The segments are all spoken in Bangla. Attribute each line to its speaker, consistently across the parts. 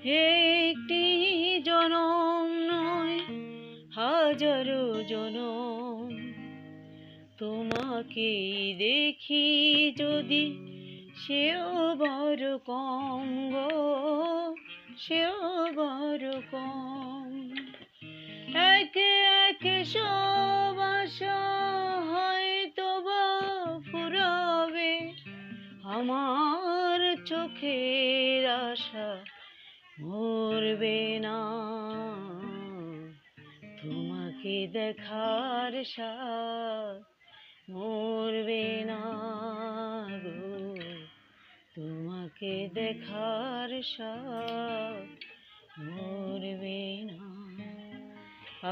Speaker 1: একটি জনম নয়, হাজারো জনম তোমাকে দেখি যদি, সেও বড় কম গো, সেও বড় কম। একে একে সব আশা হয়তো বা ফুরাবে, আমার চোখের আশা মরবে না। তোমাকে দেখার সাথ মরবে না গো, তোমাকে দেখার সাথ মরবে না।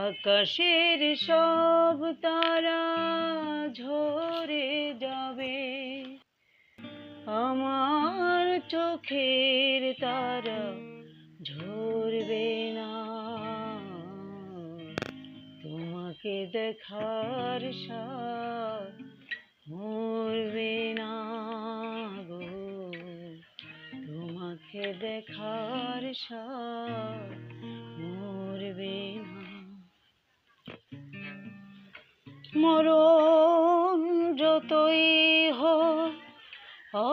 Speaker 1: আকাশের সব তারা ঝরে যাবে, আমার চোখের তারা ঝরবে না। তোমাকে দেখার সাথ মরবে না গো, তোমাকে দেখার সাথ মরবে না। মরণ যতই হোক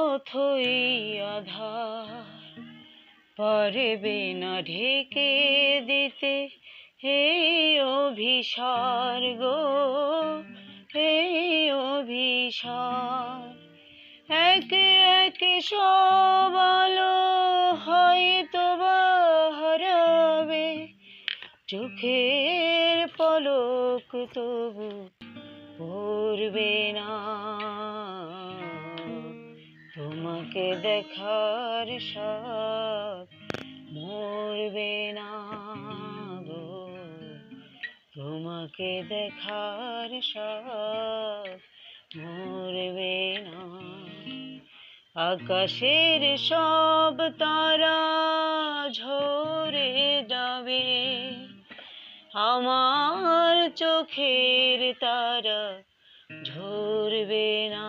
Speaker 1: অথই আধার, পারবে না ঢেকে দিতে এই অভিসার গো, এই অভিসার। একে একে সব আলো হয়তো বা হারাবে, চোখের পলক তবু পড়বে না। তোমাকে দেখার সাথ মরবে না গো, তোমাকে দেখার সাথ মরবে না। আকাশের সব তারা ঝরে যাবে, আমার চোখের তারা ঝরবে না।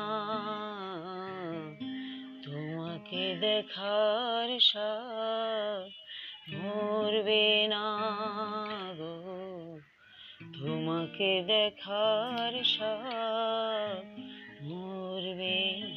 Speaker 1: তোমাকে দেখার সাথ মরবে না গো, তোমাকে দেখার সাথ মরবে না।